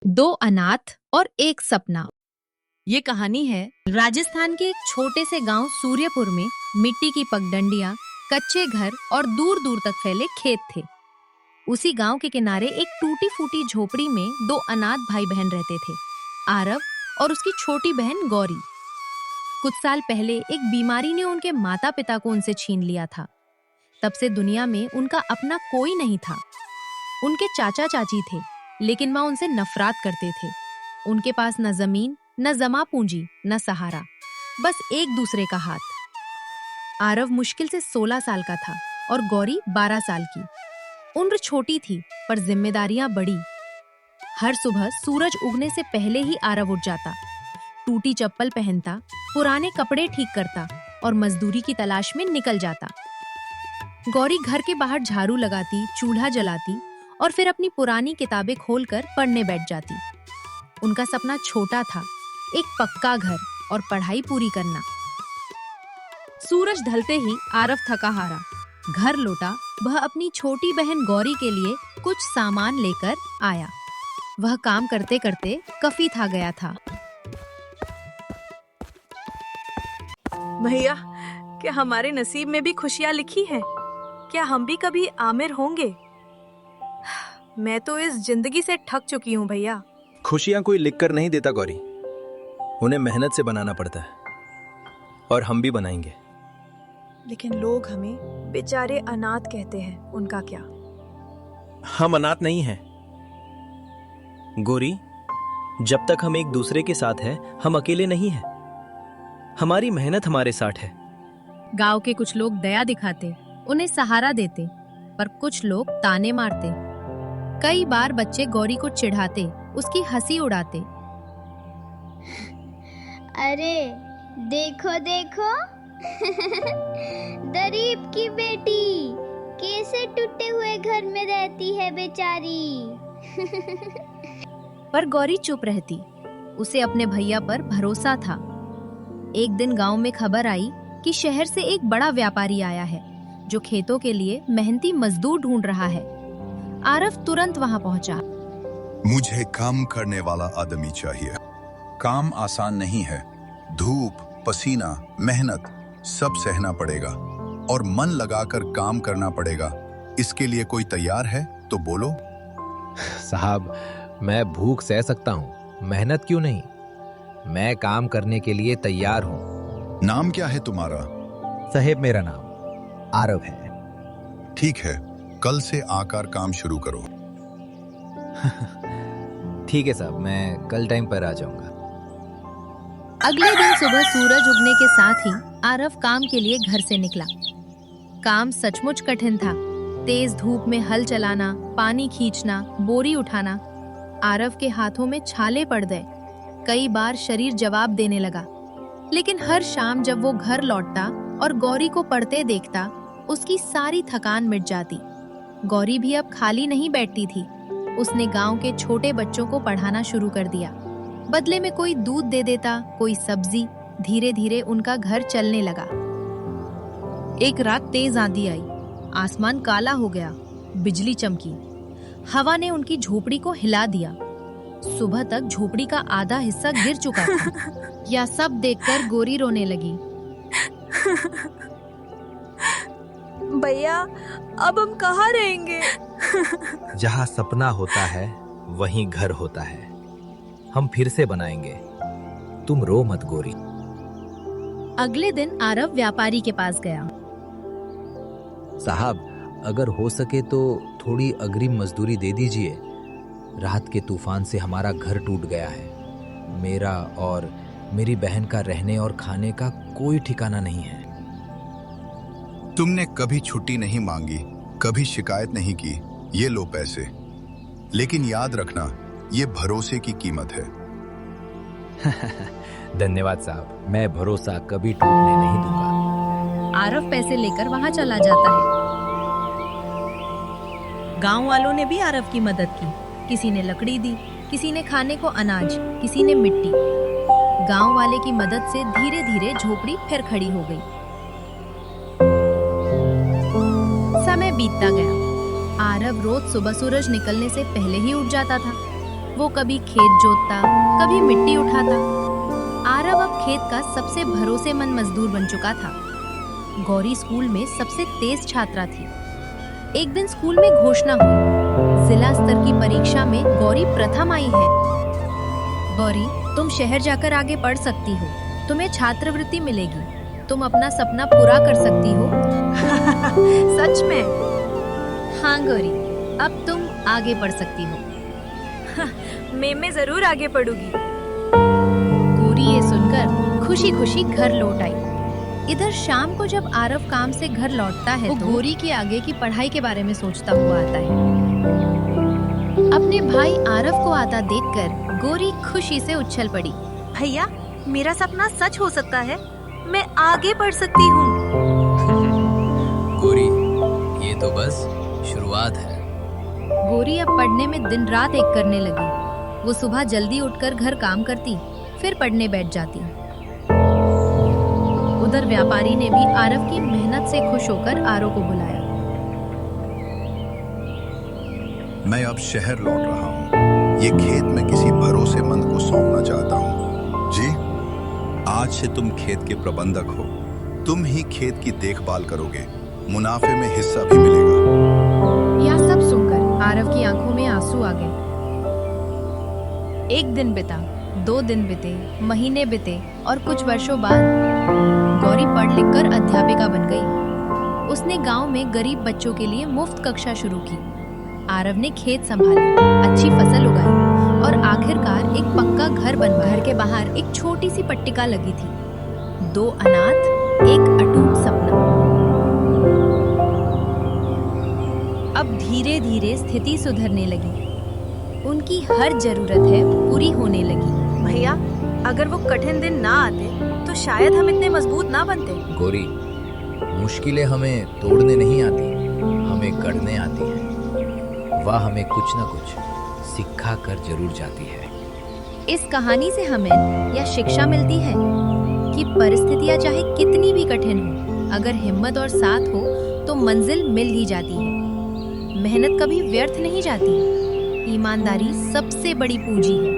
दो अनाथ और एक सपना। ये कहानी है राजस्थान के एक छोटे से गांव सूर्यपुर में। मिट्टी की पगडंडियां, कच्चे घर और दूर दूर तक फैले खेत थे। उसी गांव के किनारे एक टूटी फूटी झोपड़ी में दो अनाथ भाई बहन रहते थे, आरव और उसकी छोटी बहन गौरी। कुछ साल पहले एक बीमारी ने उनके माता पिता को उनसे छीन लिया था। तब से दुनिया में उनका अपना कोई नहीं था। उनके चाचा चाची थे, लेकिन माँ उनसे नफरत करते थे। उनके पास न जमीन, न जमा पूंजी, न सहारा, बस एक दूसरे का हाथ। आरव मुश्किल से 16 साल का था और गौरी 12 साल की। उम्र छोटी थी पर जिम्मेदारियां बड़ी। हर सुबह सूरज उगने से पहले ही आरव उठ जाता, टूटी चप्पल पहनता, पुराने कपड़े ठीक करता और मजदूरी की तलाश में निकल जाता। गौरी घर के बाहर झाड़ू लगाती, चूल्हा जलाती और फिर अपनी पुरानी किताबें खोलकर पढ़ने बैठ जाती। उनका सपना छोटा था, एक पक्का घर और पढ़ाई पूरी करना। सूरज ढलते ही आरव थका हारा घर लौटा। वह अपनी छोटी बहन गौरी के लिए कुछ सामान लेकर आया। वह काम करते करते काफी थक गया था। भैया, क्या हमारे नसीब में भी खुशियाँ लिखी हैं? क्या हम भी कभी आमिर होंगे? मैं तो इस जिंदगी से थक चुकी हूँ भैया। खुशियां कोई लिखकर नहीं देता गौरी, उन्हें मेहनत से बनाना पड़ता है और हम भी बनाएंगे। लेकिन लोग हमें बेचारे अनाथ कहते हैं, उनका क्या? हम अनाथ नहीं हैं गौरी। जब तक हम एक दूसरे के साथ हैं, हम अकेले नहीं हैं। हमारी मेहनत हमारे साथ है। गांव के कुछ लोग दया दिखाते, उन्हें सहारा देते, पर कुछ लोग ताने मारते। कई बार बच्चे गौरी को चिढ़ाते, उसकी हंसी उड़ाते। अरे देखो देखो गरीब की बेटी कैसे टूटे हुए घर में रहती है बेचारी। पर गौरी चुप रहती। उसे अपने भैया पर भरोसा था। एक दिन गांव में खबर आई कि शहर से एक बड़ा व्यापारी आया है जो खेतों के लिए मेहनती मजदूर ढूंढ रहा है। आरव तुरंत वहां पहुंचा। मुझे काम करने वाला आदमी चाहिए। काम आसान नहीं है। धूप, पसीना, मेहनत सब सहना पड़ेगा और मन लगाकर काम करना पड़ेगा। इसके लिए कोई तैयार है तो बोलो। साहब, मैं भूख सह सकता हूँ, मेहनत क्यों नहीं। मैं काम करने के लिए तैयार हूँ। नाम क्या है तुम्हारा? साहेब, मेरा नाम आरव है। ठीक है, कल से आकर काम शुरू करो। ठीक है साहब, मैं कल टाइम पर आ जाऊंगा। अगले दिन सुबह सूरज उगने के साथ ही आरव काम के लिए घर से निकला। काम सचमुच कठिन था। तेज धूप में हल चलाना, पानी खींचना, बोरी उठाना। आरव के हाथों में छाले पड़ गए। कई बार शरीर जवाब देने लगा। लेकिन हर शाम जब वो घर लौटता और गौरी को पढ़ते देखता, उसकी सारी थकान मिट जाती। गौरी भी अब खाली नहीं बैठती थी। उसने गांव के छोटे बच्चों को पढ़ाना शुरू कर दिया। बदले में कोई दूध दे देता, कोई सब्जी। धीरे धीरे उनका घर चलने लगा। एक रात तेज आंधी आई, आसमान काला हो गया, बिजली चमकी। हवा ने उनकी झोपड़ी को हिला दिया। सुबह तक झोपड़ी का आधा हिस्सा गिर चुका था। यह सब देखकर गौरी रोने लगी। भैया, अब हम कहाँ रहेंगे? जहाँ सपना होता है वहीं घर होता है। हम फिर से बनाएंगे, तुम रो मत गौरी। अगले दिन आरव व्यापारी के पास गया। साहब, अगर हो सके तो थोड़ी अग्रिम मजदूरी दे दीजिए। रात के तूफान से हमारा घर टूट गया है। मेरा और मेरी बहन का रहने और खाने का कोई ठिकाना नहीं है। तुमने कभी छुट्टी नहीं मांगी, कभी शिकायत नहीं की। ये लो पैसे। लेकिन याद रखना, ये भरोसे की कीमत है। धन्यवाद साहब, मैं भरोसा कभी टूटने नहीं दूंगा। आरव पैसे लेकर वहां चला जाता है। गांव वालों ने भी आरव की मदद की। किसी ने लकड़ी दी, किसी ने खाने को अनाज, किसी ने मिट्टी। गांव वाले की मदद से धीरे धीरे झोपड़ी फिर खड़ी हो गई। समय बीतता गया। आरव रोज सुबह सूरज निकलने से पहले ही उठ जाता था। वो कभी खेत जोतता, कभी मिट्टी उठाता। आरव अब खेत का सबसे भरोसेमंद मजदूर बन चुका था। गौरी स्कूल में सबसे तेज छात्रा थी। एक दिन स्कूल में घोषणा हुई, जिला स्तर की परीक्षा में गौरी प्रथम आई है। गौरी, तुम शहर जाकर आगे पढ़ सकती हो, तुम्हें छात्रवृत्ति मिलेगी, तुम अपना सपना पूरा कर सकती हो। सच में? हाँ गौरी, अब तुम आगे पढ़ सकती हो। मैं जरूर आगे पढ़ूंगी। गौरी ये सुनकर खुशी खुशी घर लौट आई। इधर शाम को जब आरव काम से घर लौटता है तो गौरी के आगे की पढ़ाई के बारे में सोचता हुआ आता है। अपने भाई आरव को आता देखकर गौरी खुशी से उछल पड़ी। भैया, मेरा सपना सच हो सकता है, मैं आगे बढ़ सकती हूँ। गौरी, ये तो बस शुरुआत है। गौरी अब पढ़ने में दिन रात एक करने लगी। वो सुबह जल्दी उठकर घर काम करती, फिर पढ़ने बैठ जाती। उधर व्यापारी ने भी आरव की मेहनत से खुश होकर आरव को बुलाया। मैं अब शहर लौट रहा हूँ। ये खेत मैं किसी भरोसेमंद को सौंपना चाहता हूँ। जी, आज से तुम खेत के प्रबंधक हो। तुम ही खेत की देखभाल करोगे, मुनाफे में हिस्सा भी मिलेगा। यह सब सुनकर आरव की आंखों में आंसू आ गए। एक दिन बीता, 2 दिन बीते, महीने बीते और कुछ वर्षों बाद गौरी पढ़ लिखकर अध्यापिका बन गई। उसने गांव में गरीब बच्चों के लिए मुफ्त कक्षा शुरू की। आरव ने खेत संभाले, अच्छी फसल उगाई और आखिरकार एक पक्का घर बनवाया। घर के बाहर एक छोटी सी पट्टिका लगी थी, 2 अनाथ, एक अटूट सपना। अब धीरे धीरे स्थिति सुधरने लगी। उनकी हर जरूरत है पूरी होने लगी। भैया, अगर वो कठिन दिन ना आते तो शायद हम इतने मजबूत ना बनते। गौरी, मुश्किलें हमें तोड़ने नहीं आती, हमें गढ़ने आती हैं। वह हमें कुछ न कुछ सिखा कर जरूर जाती है। इस कहानी से हमें यह शिक्षा मिलती है कि परिस्थितियां चाहे कितनी भी कठिन हो, अगर हिम्मत और साथ हो तो मंजिल मिल ही जाती है। मेहनत कभी व्यर्थ नहीं जाती। ईमानदारी सबसे बड़ी पूंजी है।